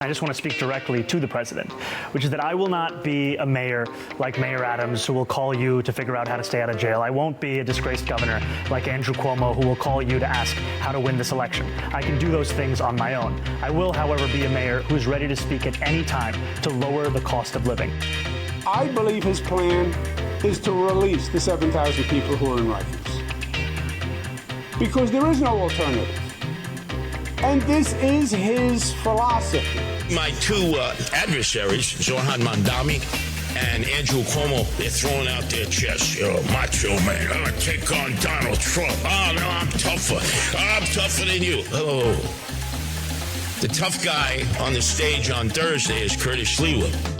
I just want to speak directly to the president, which is that I will not be a mayor like Mayor Adams who will call you to figure out how to stay out of jail. I won't be a disgraced governor like Andrew Cuomo who will call you to ask how to win this election. I can do those things on my own. I will, however, be a mayor who is ready to speak at any time to lower the cost of living. I believe his plan is to release the 7,000 people who are in Rikers. Because there is no alternative. And this is his philosophy. My two adversaries, Zohan Mamdani and Andrew Cuomo, they're throwing out their chests. Macho man, I'm gonna take on Donald Trump. Oh, no, I'm tougher. I'm tougher than you. Oh. The tough guy on the stage on Thursday is Sliwa.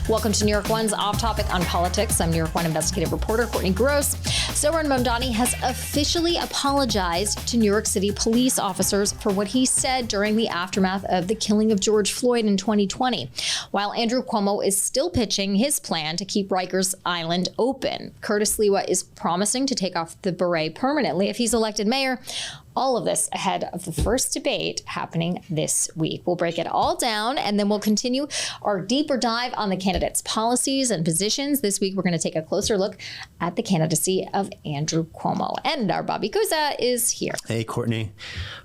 Welcome to New York One's Off Topic on Politics. I'm New York One investigative reporter Courtney Gross. Zohan Mamdani has officially apologized to New York City police officers for what he said during the aftermath of the killing of George Floyd in 2020, while Andrew Cuomo is still pitching his plan to keep Rikers Island open. Sliwa is promising to take off the beret permanently if he's elected mayor. All of this ahead of the first debate happening this week. We'll break it all down, and then we'll continue our deeper dive on the candidates' policies and positions. This week, we're going to take a closer look at the candidacy of Andrew Cuomo. And our Bobby Kuza is here. Hey, Courtney.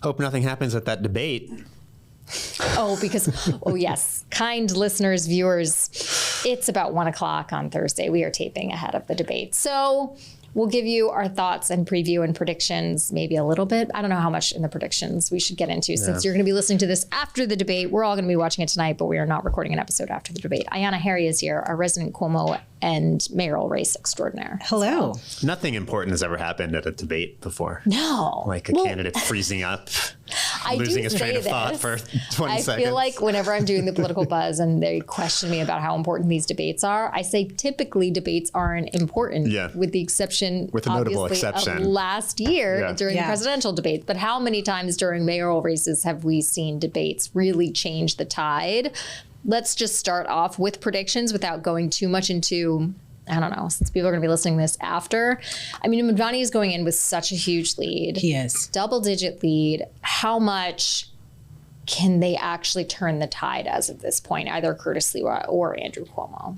Hope nothing happens at that debate. Oh, because, oh yes, kind listeners, viewers, it's about 1 o'clock on Thursday. We are taping ahead of the debate. So we'll give you our thoughts and preview and predictions, maybe a little bit. I don't know how much in the predictions we should get into since you're going to be listening to this after the debate. We're all going to be watching it tonight, but we are not recording an episode after the debate. Ayanna Harry is here, our resident Cuomo and mayoral race extraordinaire. Hello. So, Nothing important has ever happened at a debate before. No. Like a candidate freezing up, losing his train of thought for 20 seconds. I feel like whenever I'm doing the political buzz and they question me about how important these debates are, I say typically debates aren't important, with the exception, with a notable exception, of last year during the presidential debate. But how many times during mayoral races have we seen debates really change the tide? Let's just start off with predictions without going too much into, I don't know, since people are going to be listening to this after. I mean, Mamdani is going in with such a huge lead. He is. Double-digit lead. How much can they actually turn the tide as of this point, either Sliwa or Andrew Cuomo?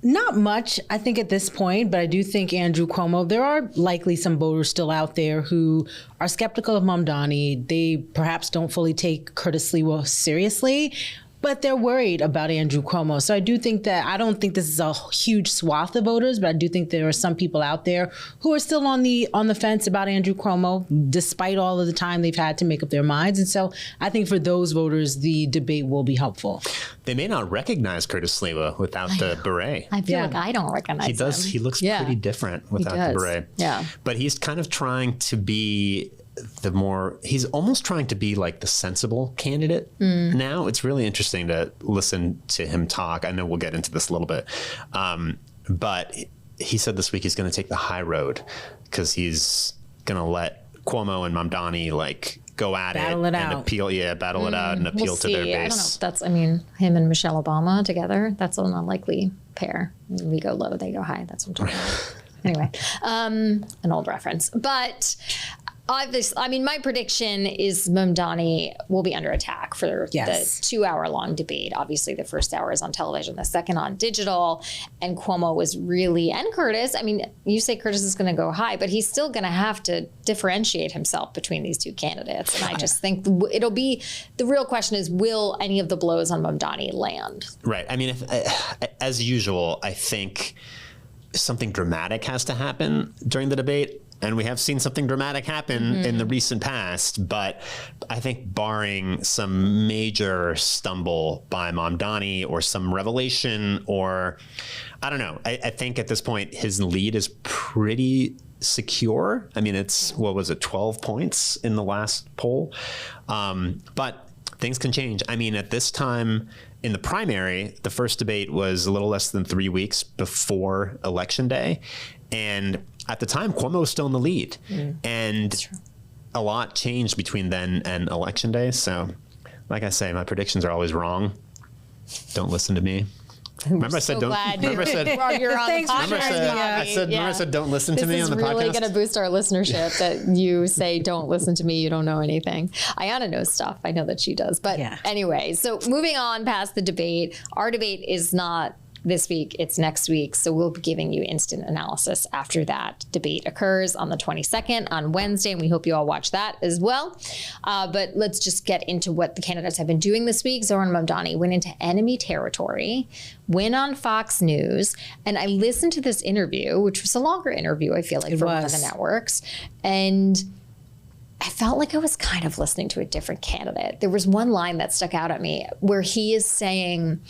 Not much, I think, at this point, but I do think Andrew Cuomo, there are likely some voters still out there who are skeptical of Mamdani. They perhaps don't fully take Sliwa seriously, but they're worried about Andrew Cuomo. So I do think that, I don't think this is a huge swath of voters, but I do think there are some people out there who are still on the fence about Andrew Cuomo, despite all of the time they've had to make up their minds. And so I think for those voters, the debate will be helpful. They may not recognize Sliwa without the beret. I feel like I don't recognize him. He does. He looks pretty different without the beret. Yeah. But he's kind of trying to be he's almost trying to be like the sensible candidate now. It's really interesting to listen to him talk. I know we'll get into this a little bit. But he said this week he's going to take the high road because he's going to let Cuomo and Mamdani go at battle it and out. appeal, battle it out and appeal to their base. I don't know if that's, I mean, him and Michelle Obama together, that's an unlikely pair. We go low, they go high. That's what I'm talking about. Anyway, an old reference. But obviously, I mean, my prediction is Mamdani will be under attack for the 2-hour-long debate. Obviously, the first hour is on television, the second on digital. And Cuomo was really, and Curtis, I mean, you say Curtis is going to go high, but he's still going to have to differentiate himself between these two candidates. And I just think it'll be, the real question is, will any of the blows on Mamdani land? Right. I mean, as usual, I think something dramatic has to happen during the debate. And we have seen something dramatic happen in the recent past. But I think barring some major stumble by Mamdani or some revelation or, I don't know, I think at this point his lead is pretty secure. I mean, it's, 12 points in the last poll? But things can change. I mean, at this time in the primary, the first debate was a little less than 3 weeks before Election Day. And at the time, Cuomo was still in the lead. And a lot changed between then and Election Day. So, like I say, my predictions are always wrong. Don't listen to me. Remember I said don't. Remember I said. You're on Thanks the for podcast. sharing I said. Remember I said don't listen to me on the This is really podcast. going to boost our listenership that you say, don't listen to me, you don't know anything. Ayana knows stuff. I know that she does. But anyway, so moving on past the debate, our debate is not this week, it's next week. So we'll be giving you instant analysis after that debate occurs on the 22nd on Wednesday. And we hope you all watch that as well. But let's just get into what the candidates have been doing this week. Zohran Mamdani went into enemy territory, went on Fox News. And I listened to this interview, which was a longer interview, I feel like, for one of the networks. And I felt like I was kind of listening to a different candidate. There was one line that stuck out at me where he is saying,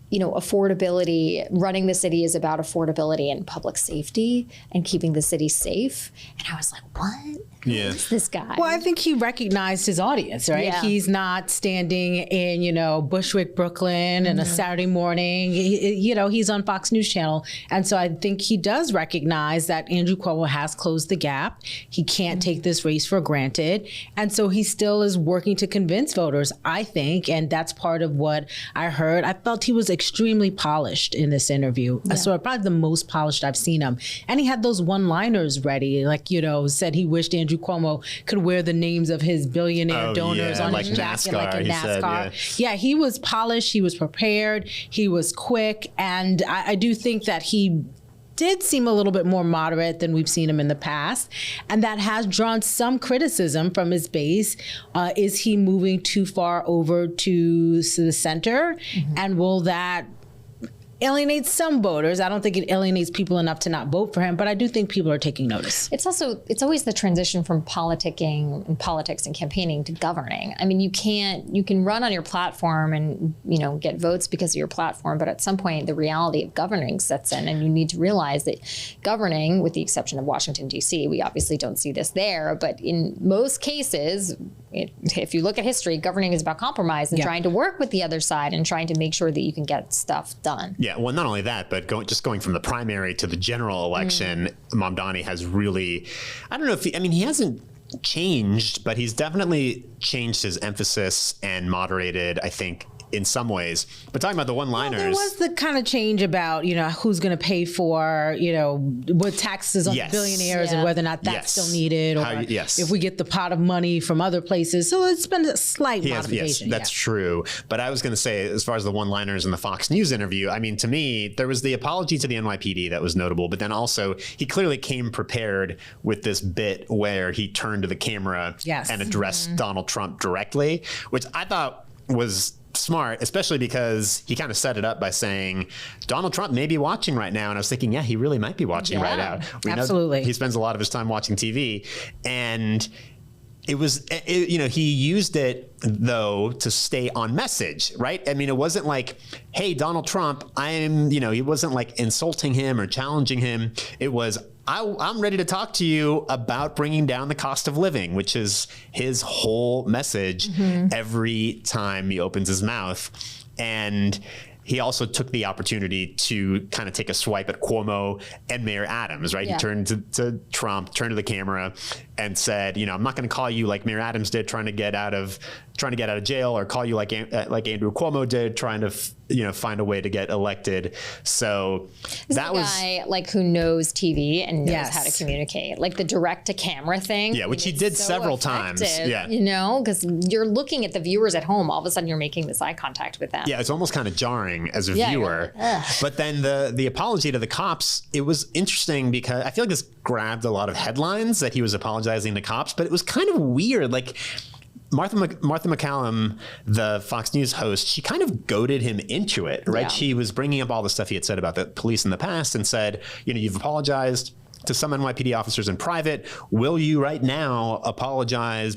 you know, affordability, running the city is about affordability and public safety and keeping the city safe. And I was like, what? Who is this guy? Well, I think he recognized his audience, right? Yeah. He's not standing in, you know, Bushwick, Brooklyn on a Saturday morning. He's on Fox News Channel. And so I think he does recognize that Andrew Cuomo has closed the gap. He can't take this race for granted. And so he still is working to convince voters, I think. And that's part of what I heard. I felt he was extremely polished in this interview. I saw probably the most polished I've seen him. And he had those one-liners ready, like, you know, said he wished Andrew Cuomo could wear the names of his billionaire donors on like his jacket, like in he NASCAR. said, He was polished, he was prepared, he was quick, and I do think that he did seem a little bit more moderate than we've seen him in the past, and that has drawn some criticism from his base. Is he moving too far over to the center, and will that alienate some voters? I don't think it alienates people enough to not vote for him, but I do think people are taking notice. It's always the transition from politicking and politics and campaigning to governing. I mean, you can run on your platform and, you know, get votes because of your platform, but at some point the reality of governing sets in, and you need to realize that governing, with the exception of Washington, D.C., we obviously don't see this there, but in most cases, if you look at history, governing is about compromise and trying to work with the other side and trying to make sure that you can get stuff done. Yeah, well, not only that, but going from the primary to the general election, Mamdani has really, I don't know if he hasn't changed, but he's definitely changed his emphasis and moderated, I think, in some ways. But talking about the one-liners. Well, there was the kind of change about, you know, who's going to pay for, you know, what taxes on billionaires and whether or not that's still needed, or if we get the pot of money from other places. So it's been a slight modification. Yes, that's true. But I was going to say, as far as the one-liners in the Fox News interview, I mean, to me, there was the apology to the NYPD that was notable, but then also he clearly came prepared with this bit where he turned to the camera and addressed Donald Trump directly, which I thought was smart, especially because he kind of set it up by saying Donald Trump may be watching right now. And I was thinking, he really might be watching right now. We know he spends a lot of his time watching TV. And it was, he used it, though, to stay on message, right? I mean, it wasn't like, hey, Donald Trump, he wasn't like insulting him or challenging him. It was, I'm ready to talk to you about bringing down the cost of living, which is his whole message every time he opens his mouth. And he also took the opportunity to kind of take a swipe at Cuomo and Mayor Adams, right? He turned to Trump, turned to the camera and said, I'm not going to call you like Mayor Adams did, trying to get out of jail, or call you like Andrew Cuomo did, trying to find a way to get elected. So that was a guy like who knows TV and knows how to communicate, like the direct to camera thing. Yeah, which he did several times. Yeah, because you're looking at the viewers at home. All of a sudden, you're making this eye contact with them. Yeah, it's almost kind of jarring as a viewer. But then the apology to the cops, it was interesting because I feel like this grabbed a lot of headlines that he was apologizing to cops, but it was kind of weird. Like Martha McCallum, the Fox News host, she kind of goaded him into it, right? Yeah. She was bringing up all the stuff he had said about the police in the past and said, you've apologized to some NYPD officers in private. Will you right now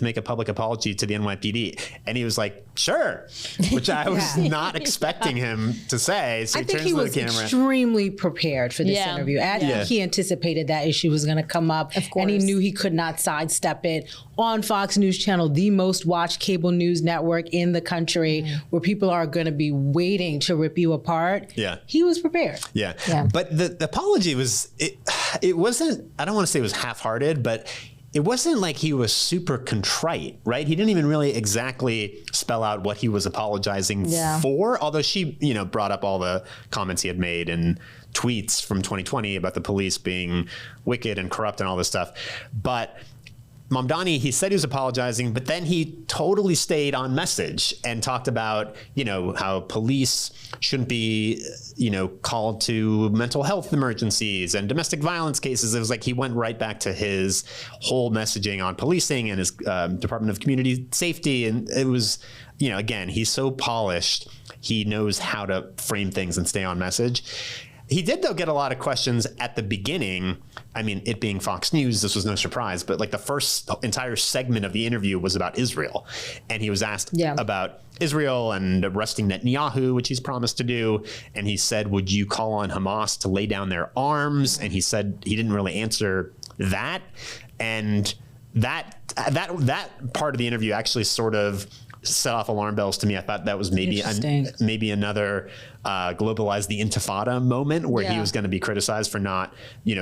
make a public apology to the NYPD? And he was like, sure, which I was not expecting him to say. So I think he was extremely prepared for this interview. I think he anticipated that issue was going to come up, and he knew he could not sidestep it on Fox News Channel, the most watched cable news network in the country, where people are going to be waiting to rip you apart. Yeah. He was prepared. Yeah. But the apology was, it wasn't, I don't want to say it was half-hearted, but it wasn't like he was super contrite, right? He didn't even really exactly spell out what he was apologizing for, although she, brought up all the comments he had made in tweets from 2020 about the police being wicked and corrupt and all this stuff. But Mamdani, he said he was apologizing, but then he totally stayed on message and talked about, how police shouldn't be, called to mental health emergencies and domestic violence cases. It was like he went right back to his whole messaging on policing and his Department of Community Safety. And it was, again, he's so polished. He knows how to frame things and stay on message. He did, though, get a lot of questions at the beginning. I mean, it being Fox News, this was no surprise, but like the first entire segment of the interview was about Israel. And he was asked about Israel and arresting Netanyahu, which he's promised to do. And he said, would you call on Hamas to lay down their arms? And he said he didn't really answer that. And that part of the interview actually sort of set off alarm bells to me. I thought that was maybe another globalize the intifada moment where he was going to be criticized for not,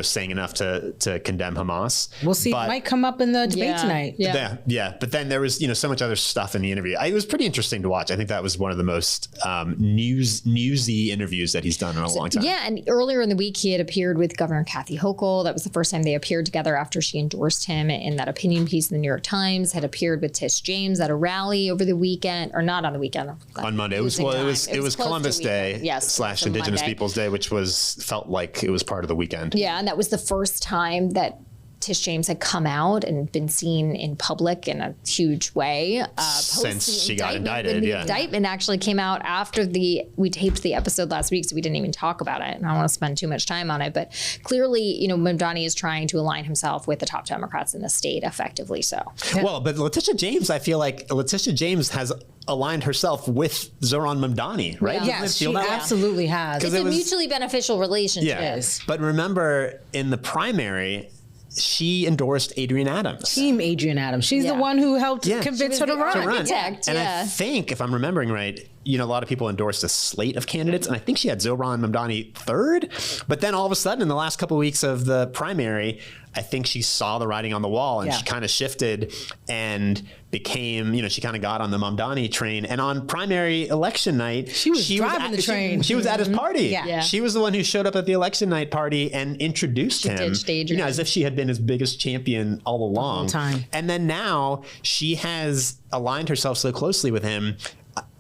saying enough to condemn Hamas. We'll see. It might come up in the debate tonight. Yeah. But then there was, so much other stuff in the interview. It was pretty interesting to watch. I think that was one of the most newsy interviews that he's done in a long time. Yeah. And earlier in the week, he had appeared with Governor Kathy Hochul. That was the first time they appeared together after she endorsed him in that opinion piece in the New York Times. Had appeared with Tish James at a rally over the weekend, or not on the weekend. On Monday. It was Columbus Day. Yes, / Indigenous Monday. Peoples Day, which felt like it was part of the weekend. Yeah, and that was the first time that Tish James had come out and been seen in public in a huge way. Since she got indicted, The indictment actually came out after we taped the episode last week, so we didn't even talk about it. And I don't want to spend too much time on it. But clearly, Mamdani is trying to align himself with the top Democrats in the state, effectively so. Well, but Letitia James, I feel like Letitia James has aligned herself with Zohran Mamdani, right? Yes, she absolutely has. It's a mutually beneficial relationship. Yes. But remember, in the primary, she endorsed Adrienne Adams. Team Adrienne Adams. She's the one who helped convince her to run. And I think, if I'm remembering right, a lot of people endorsed a slate of candidates, and I think she had Zohran Mamdani third. But then all of a sudden, in the last couple of weeks of the primary, I think she saw the writing on the wall, and she kind of shifted and became, she kind of got on the Mamdani train. And on primary election night, she was driving the train. She was at his party. Yeah. She was the one who showed up at the election night party and introduced him, as if she had been his biggest champion all along. And then now she has aligned herself so closely with him.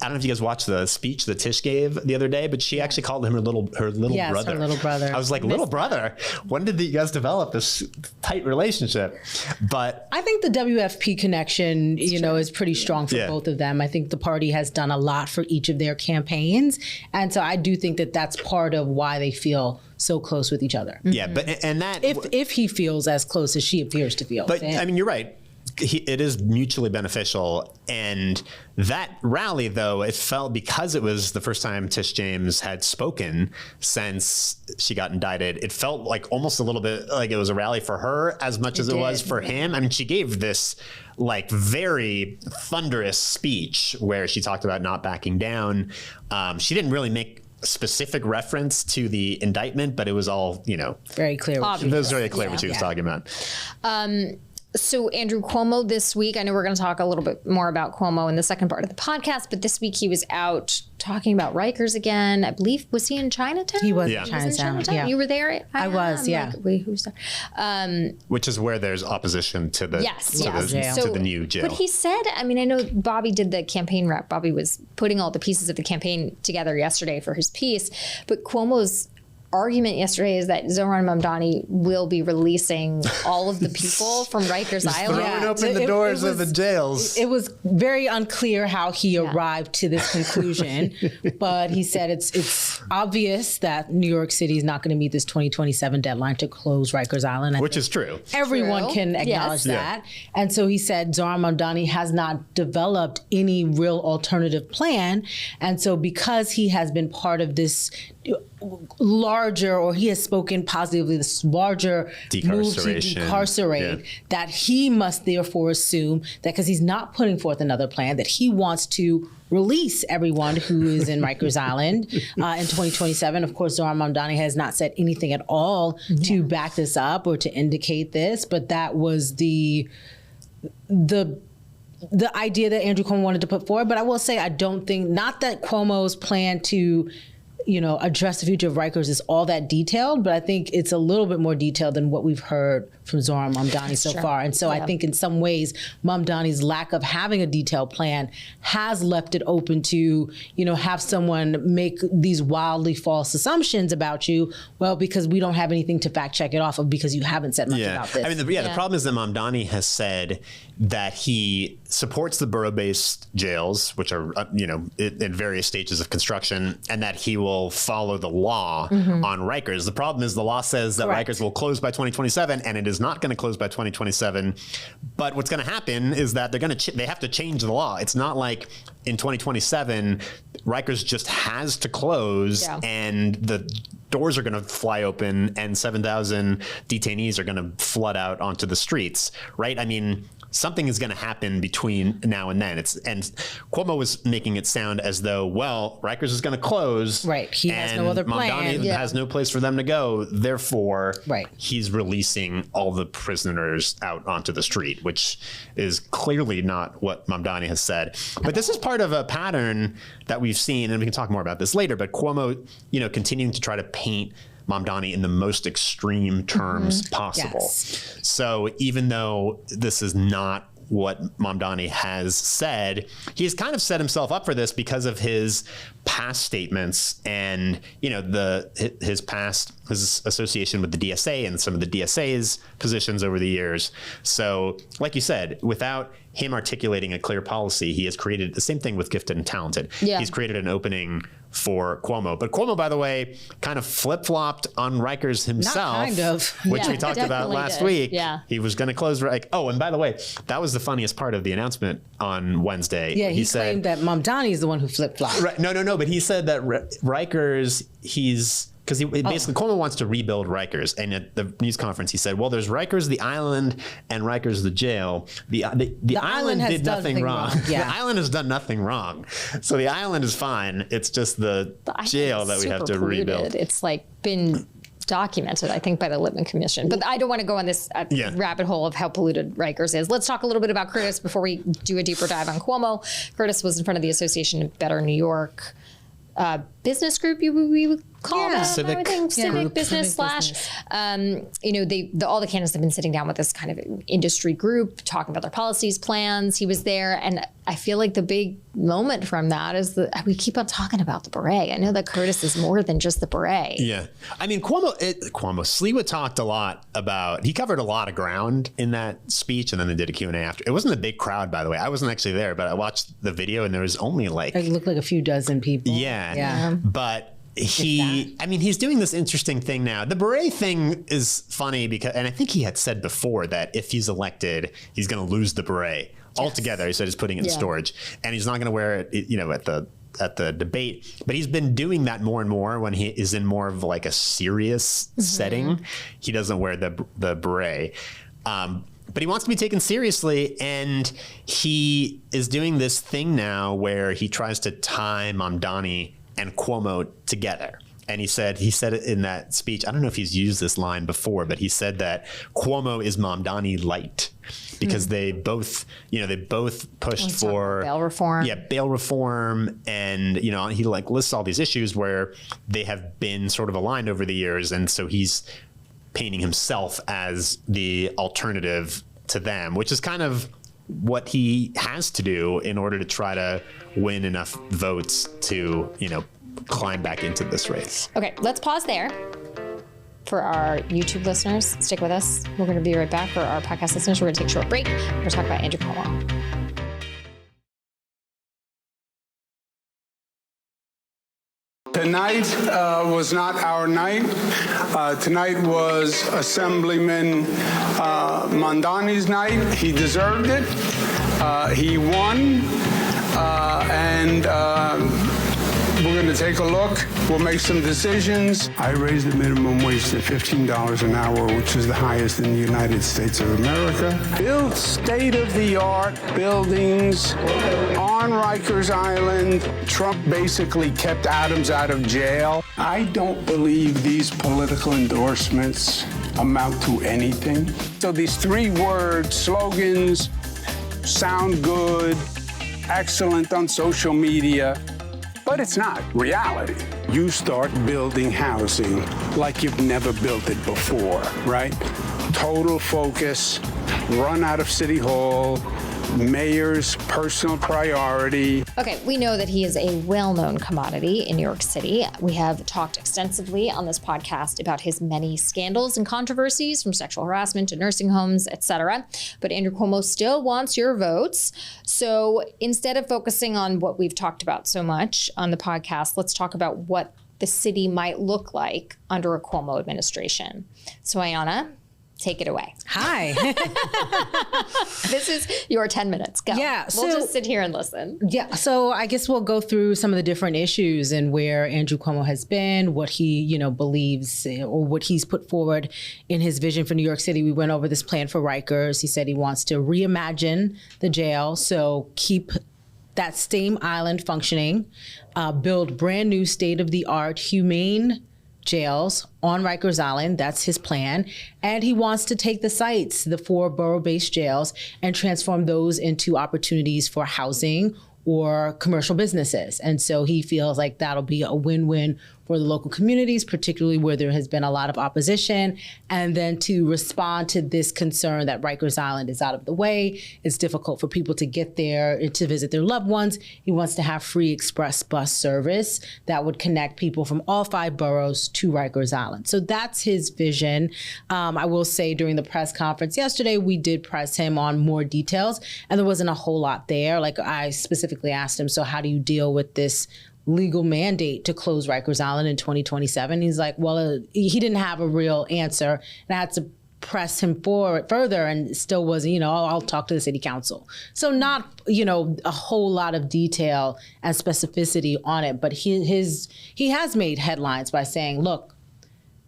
I don't know if you guys watched the speech that Tish gave the other day, but she actually called him her little brother. Her little brother. I was like, little brother? When did you guys develop this tight relationship? But I think the WFP connection, is pretty strong for both of them. I think the party has done a lot for each of their campaigns. And so I do think that that's part of why they feel so close with each other. Yeah, but and that if he feels as close as she appears to feel. But I mean, you're right. It is mutually beneficial. And that rally, though, it felt, because it was the first time Tish James had spoken since she got indicted, it felt like almost a little bit like it was a rally for her as much as it was for him. I mean, she gave this very thunderous speech where she talked about not backing down. She didn't really make specific reference to the indictment, but it was all, very clear. It was very clear what she was talking about. So Andrew Cuomo this week, I know we're going to talk a little bit more about Cuomo in the second part of the podcast, but this week he was out talking about Rikers again. I believe, was he in Chinatown? He was in Chinatown. Yeah. You were there? I was, yeah. Wait, who's there? Which is where there's opposition to the, to the new jail. But he said, I mean, I know Bobby did the campaign rep. Bobby was putting all the pieces of the campaign together yesterday for his piece, but Cuomo's argument yesterday is that Zohran Mamdani will be releasing all of the people from Rikers Island. Throwing open the doors of the jails. It was very unclear how he arrived to this conclusion, but he said it's obvious that New York City is not going to meet this 2027 deadline to close Rikers Island. Which is true. Everyone can acknowledge that. And so he said Zohran Mamdani has not developed any real alternative plan. And so because he has been part of this larger, or he has spoken positively, this larger move to Decarceration. decarcerate, that he must therefore assume that because he's not putting forth another plan, that he wants to release everyone who is in Rikers Island in 2027. Of course, Zohran Mamdani has not said anything at all to back this up or to indicate this, but that was the idea that Andrew Cuomo wanted to put forward. But I will say, I don't think, not that Cuomo's plan to address the future of Rikers is all that detailed, but I think it's a little bit more detailed than what we've heard from Zohran Mamdani so far. And so I think in some ways, Mamdani's lack of having a detailed plan has left it open to, have someone make these wildly false assumptions about you, well, because we don't have anything to fact check it off of because you haven't said much about this. I mean, the problem is that Mamdani has said that he supports the borough-based jails, which are, in various stages of construction, and that he will follow the law on Rikers. The problem is the law says that Rikers will close by 2027, and it is not going to close by 2027. But what's going to happen is that they have to change the law. It's not like in 2027, Rikers just has to close and the doors are going to fly open and 7,000 detainees are going to flood out onto the streets, right? I mean, something is going to happen between now and then. And Cuomo was making it sound as though, well, Rikers is going to close. Right. He has no other plan. Mamdani has no place for them to go. Therefore, right, he's releasing all the prisoners out onto the street, which is clearly not what Mamdani has said. But this is part of a pattern that we've seen, and we can talk more about this later, but Cuomo, continuing to try to paint Mamdani in the most extreme terms possible. Yes. So even though this is not what Mamdani has said, he's kind of set himself up for this because of his past statements and his association with the DSA and some of the DSA's positions over the years. So like you said, without him articulating a clear policy, he has created the same thing with Gifted and Talented. Yeah. He's created an opening for Cuomo. But Cuomo, by the way, kind of flip-flopped on Rikers himself, Not kind of. Which we talked about last week. Yeah. He was going to close. Oh, and by the way, that was the funniest part of the announcement on Wednesday. Yeah, he claimed that Mamdani is the one who flip-flopped. Right, no, but he said that Rikers, because basically Cuomo wants to rebuild Rikers, and at the news conference he said, well, there's Rikers the island and Rikers the jail. The island did nothing wrong. Yeah. The island has done nothing wrong, so the island is fine. It's just the jail that we have to rebuild. It's been documented, I think, by the Lippman Commission. But I don't want to go on this rabbit hole of how polluted Rikers is. Let's talk a little bit about Curtis before we do a deeper dive on Cuomo. Curtis was in front of the Association of Better New York business group, we would call that, civic business / all the candidates have been sitting down with this kind of industry group, talking about their policies, plans. He was there, and I feel like the big moment from that is that we keep on talking about the beret. I know that Curtis is more than just the beret. Yeah, I mean, Sliwa talked a lot about, he covered a lot of ground in that speech, and then they did a Q&A after. It wasn't a big crowd, by the way. I wasn't actually there, but I watched the video, and there was only it looked like a few dozen people. Yeah. But he's doing this interesting thing now. The beret thing is funny because, and I think he had said before that if he's elected, he's going to lose the beret altogether. He said he's putting it in storage, and he's not going to wear it, at the debate. But he's been doing that more and more when he is in more of like a serious setting. He doesn't wear the beret. But he wants to be taken seriously, and he is doing this thing now where he tries to tie Mamdani and Cuomo together. And he said it in that speech. I don't know if he's used this line before, but he said that Cuomo is Mamdani light because they both pushed for bail reform. Yeah, bail reform. And, he lists all these issues where they have been sort of aligned over the years. And so he's painting himself as the alternative to them, which is kind of what he has to do in order to try to win enough votes to, climb back into this race. Okay, let's pause there. For our YouTube listeners, stick with us. We're going to be right back. For our podcast listeners, we're going to take a short break. We're going to talk about Andrew Cuomo. Tonight was not our night. Tonight was Assemblyman Mamdani's night. He deserved it. He won. And we're going to take a look. We'll make some decisions. I raised the minimum wage to $15 an hour, which is the highest in the United States of America. Build state-of-the-art buildings on Rikers Island. Trump basically kept Adams out of jail. I don't believe these political endorsements amount to anything. So these three-word slogans sound good, excellent on social media, but it's not reality. You start building housing like you've never built it before, right? Total focus, run out of City Hall, mayor's personal priority. Okay, we know that he is a well-known commodity in New York City. We have talked extensively on this podcast about his many scandals and controversies, from sexual harassment to nursing homes, etc. But Andrew Cuomo still wants your votes. So instead of focusing on what we've talked about so much on the podcast, let's talk about what the city might look like under a Cuomo administration. So Ayanna, take it away. Hi. This is your 10 minutes. Go. Yeah, we'll just sit here and listen. Yeah, so I guess we'll go through some of the different issues and where Andrew Cuomo has been, what he, believes or what he's put forward in his vision for New York City. We went over this plan for Rikers. He said he wants to reimagine the jail, so keep that same island functioning, build brand new state-of-the-art humane jails on Rikers Island. That's his plan. And he wants to take the sites, the 4 borough-based jails, and transform those into opportunities for housing or commercial businesses. And so he feels like that'll be a win-win for the local communities, particularly where there has been a lot of opposition. And then to respond to this concern that Rikers Island is out of the way, it's difficult for people to get there to visit their loved ones. He wants to have free express bus service that would connect people from all 5 boroughs to Rikers Island. So that's his vision. I will say during the press conference yesterday, we did press him on more details, and there wasn't a whole lot there. Like, I specifically asked him, so how do you deal with this legal mandate to close Rikers Island in 2027? He's like, well, he didn't have a real answer, and I had to press him forward further, and still wasn't, I'll talk to the city council. So not, a whole lot of detail and specificity on it, but he has made headlines by saying, look,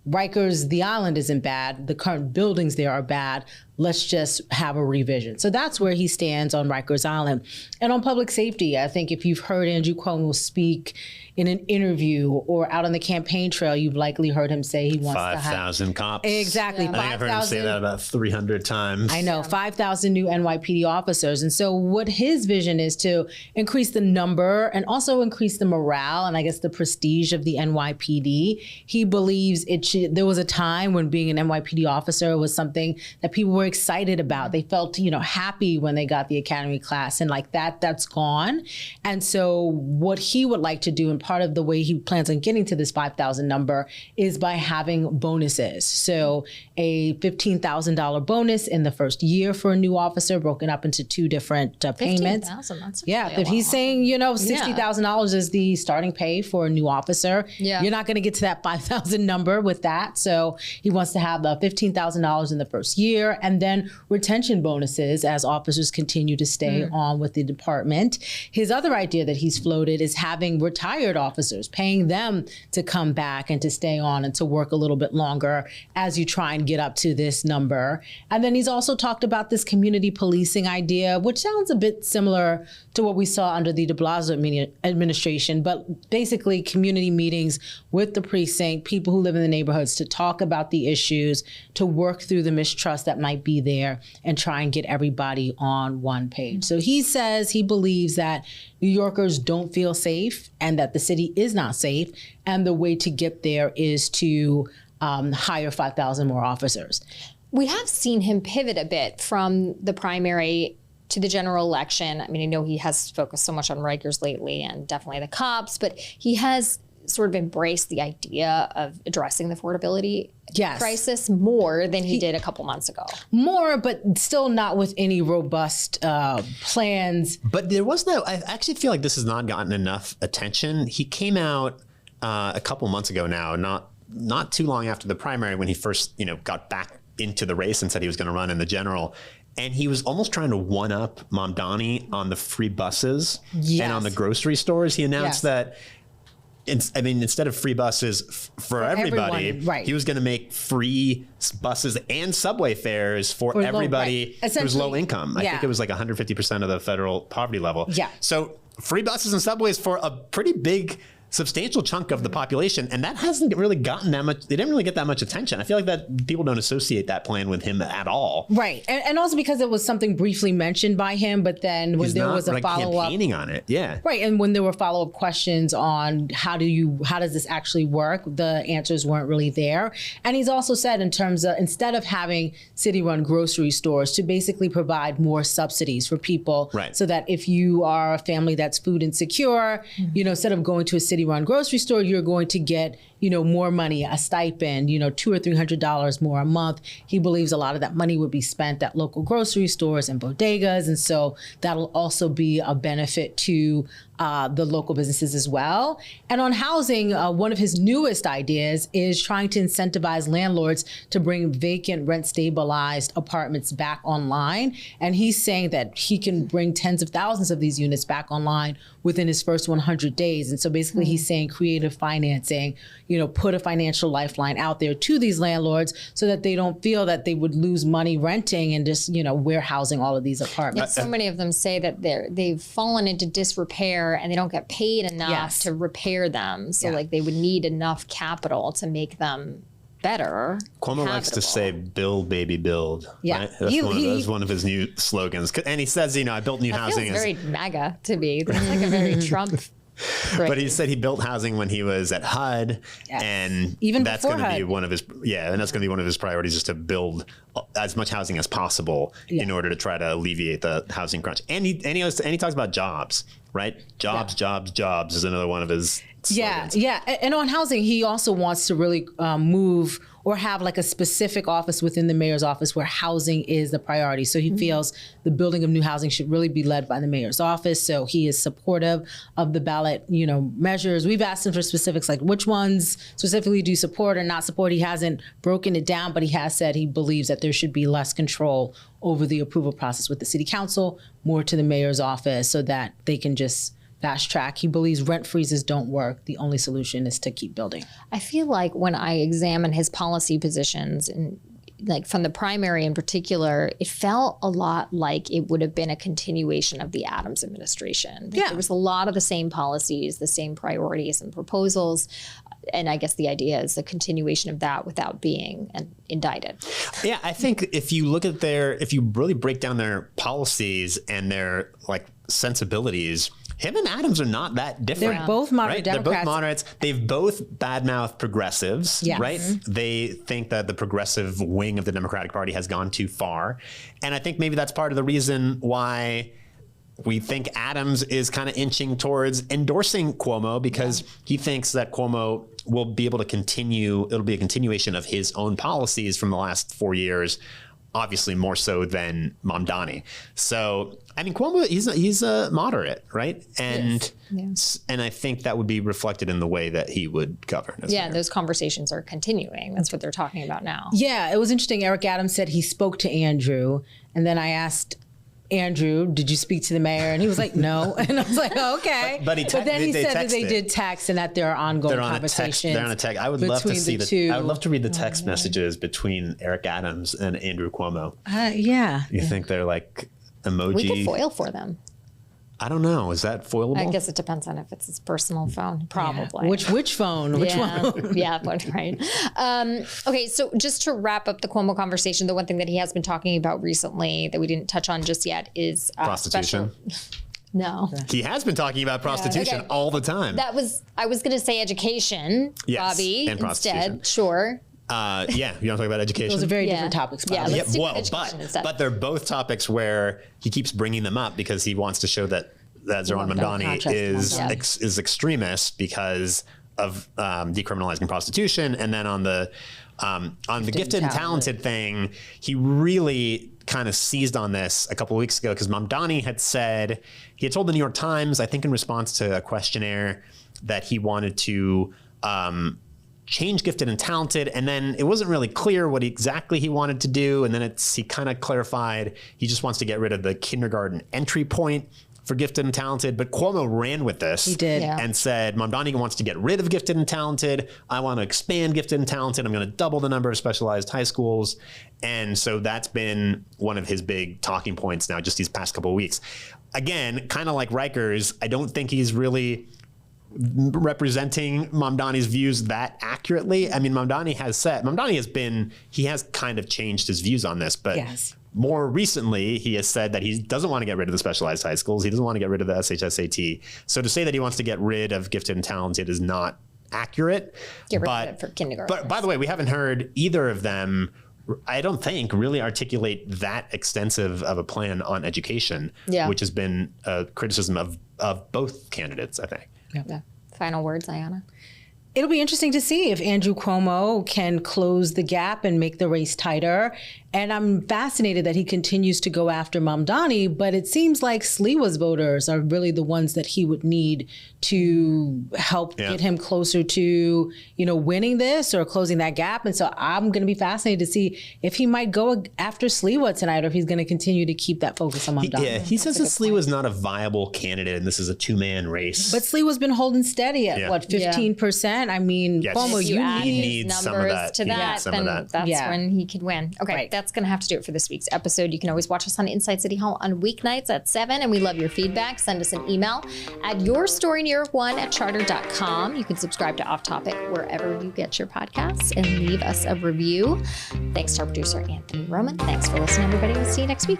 Rikers, the island isn't bad. The current buildings there are bad. Let's just have a revision. So that's where he stands on Rikers Island. And on public safety, I think if you've heard Andrew Cuomo speak in an interview or out on the campaign trail, you've likely heard him say he wants 5,000 cops. Exactly. I think I've heard him say that about 300 times. I know, 5,000 new NYPD officers. And so what his vision is to increase the number and also increase the morale and I guess the prestige of the NYPD. He believes there was a time when being an NYPD officer was something that people were excited about. They felt, happy when they got the academy class, and like that's gone. And so what he would like to do, and part of the way he plans on getting to this 5,000 number, is by having bonuses. So a $15,000 bonus in the first year for a new officer, broken up into 2 different payments. That's if he's saying, $60,000 is the starting pay for a new officer, you're not going to get to that 5,000 number with that. So he wants to have the $15,000 in the first year, and then retention bonuses as officers continue to stay on with the department. His other idea that he's floated is having retired officers, paying them to come back and to stay on and to work a little bit longer as you try and get up to this number. And then he's also talked about this community policing idea, which sounds a bit similar to what we saw under the de Blasio administration, but basically community meetings with the precinct, people who live in the neighborhoods, to talk about the issues, to work through the mistrust that might be there and try and get everybody on one page. So he says he believes that New Yorkers don't feel safe and that the city is not safe. And the way to get there is to hire 5,000 more officers. We have seen him pivot a bit from the primary to the general election. I mean, I know he has focused so much on Rikers lately and definitely the cops, but he has sort of embraced the idea of addressing the affordability crisis more than he did a couple months ago. More, but still not with any robust plans. But there was I actually feel like this has not gotten enough attention. He came out a couple months ago now, not too long after the primary, when he first, got back into the race and said he was going to run in the general. And he was almost trying to one-up Mamdani on the free buses and on the grocery stores. He announced that instead of free buses for everybody, everyone, right. he was going to make free buses and subway fares for everybody who's low income. I think it was like 150% of the federal poverty level. Yeah. So free buses and subways for a pretty big, substantial chunk of the population, and that hasn't really gotten that much. They didn't really get that much attention. I feel like that people don't associate that plan with him at all. Right, and also because it was something briefly mentioned by him, but then when there was a follow-up, campaigning on it, yeah, right, and when there were follow-up questions on how does this actually work, the answers weren't really there. And he's also said, in terms of, instead of having city-run grocery stores, to basically provide more subsidies for people, right, so that if you are a family that's food insecure, instead of going to a city-run grocery store, you're going to get, more money, a stipend, $200 or $300 more a month. He believes a lot of that money would be spent at local grocery stores and bodegas. And so that'll also be a benefit to the local businesses as well. And on housing, one of his newest ideas is trying to incentivize landlords to bring vacant, rent-stabilized apartments back online. And he's saying that he can bring tens of thousands of these units back online within his first 100 days. And so basically he's saying creative financing, put a financial lifeline out there to these landlords so that they don't feel that they would lose money renting and just, warehousing all of these apartments. So many of them say that they've fallen into disrepair and they don't get paid enough to repair them. So like they would need enough capital to make them better. Cuomo likes to say, build, baby, build. Yeah. Right? That's one of his new slogans. And he says, I built new housing. Feels very MAGA to me. It's like a very Trump. But he said he built housing when he was at HUD, and even that's going to be one of his priorities, is to build as much housing as possible in order to try to alleviate the housing crunch. And he talks about jobs, right? Jobs is another one of his slogans. And on housing, he also wants to really move or have like a specific office within the mayor's office where housing is the priority. So he feels the building of new housing should really be led by the mayor's office. So he is supportive of the ballot, measures. We've asked him for specifics, like which ones specifically do you support or not support. He hasn't broken it down, but he has said he believes that there should be less control over the approval process with the city council, more to the mayor's office, so that they can just fast track. He believes rent freezes don't work. The only solution is to keep building. I feel like when I examine his policy positions, and like from the primary in particular, it felt a lot like it would have been a continuation of the Adams administration. There was a lot of the same policies, the same priorities and proposals. And I guess the idea is the continuation of that without being indicted. Yeah, I think if you look at if you really break down their policies and their sensibilities, him and Adams are not that different. They're both moderate right? Democrats. They're both moderates. They've both badmouthed progressives, right? They think that the progressive wing of the Democratic Party has gone too far. And I think maybe that's part of the reason why we think Adams is kind of inching towards endorsing Cuomo, because he thinks that Cuomo will be able to continue. It'll be a continuation of his own policies from the last 4 years, obviously more so than Mamdani. So, Cuomo, he's a moderate, right? And and I think that would be reflected in the way that he would govern. Those conversations are continuing. That's what they're talking about now. Yeah, it was interesting. Eric Adams said he spoke to Andrew, and then I asked Andrew, did you speak to the mayor? And he was like, no. And I was like, oh, okay. But then he said that they did text and that there are ongoing conversations. They're on a text. I would love to see I would love to read the text messages between Eric Adams and Andrew Cuomo. You think they're like emoji? We could foil for them. I don't know. Is that foilable? I guess it depends on if it's his personal phone. Probably. Which phone? Which one? Right. Okay, so just to wrap up the Cuomo conversation, the one thing that he has been talking about recently that we didn't touch on just yet is prostitution. No. He has been talking about prostitution all the time. I was going to say education, Bobby, and instead. Sure. You want to talk about education? Those are very different topics. But they're both topics where he keeps bringing them up because he wants to show that Zohran Mamdani is extremist because of decriminalizing prostitution. And then on the gifted and talented thing, he really kind of seized on this a couple of weeks ago because Mamdani had told the New York Times, I think in response to a questionnaire, that he wanted to change gifted and talented, and then it wasn't really clear what exactly he wanted to do, and then he kind of clarified he just wants to get rid of the kindergarten entry point for gifted and talented, but Cuomo ran with this. He did. Yeah. And said, Mamdani wants to get rid of gifted and talented. I want to expand gifted and talented. I'm going to double the number of specialized high schools. And so that's been one of his big talking points now, just these past couple of weeks. Again, kind of like Rikers, I don't think he's really representing Mamdani's views that accurately. I mean, Mamdani has kind of changed his views on this, but Yes. more recently, he has said that he doesn't want to get rid of the specialized high schools. He doesn't want to get rid of the SHSAT. So to say that he wants to get rid of gifted and talented is not accurate. Get rid of it for kindergarten. But by the way, we haven't heard either of them, I don't think, really articulate that extensive of a plan on education, which has been a criticism of both candidates, I think. Yeah. Final words, Ayanna? It'll be interesting to see if Andrew Cuomo can close the gap and make the race tighter. And I'm fascinated that he continues to go after Mamdani, but it seems like Sliwa's voters are really the ones that he would need to help get him closer to, winning this or closing that gap. And so I'm going to be fascinated to see if he might go after Sliwa tonight or if he's going to continue to keep that focus on Mamdani. He says that Sliwa's not a viable candidate and this is a two-man race. But Sliwa's been holding steady at 15%? I mean, Cuomo, If you add he his needs some of numbers that. to He that, needs some then of that. that's when he could win. Okay, Right. that's going to have to do it for this week's episode. You can always watch us on Inside City Hall on weeknights at 7, and we love your feedback. Send us an email at yourstoryNY1@charter.com. You can subscribe to Off Topic wherever you get your podcasts and leave us a review. Thanks to our producer, Anthony Roman. Thanks for listening, everybody. We'll see you next week.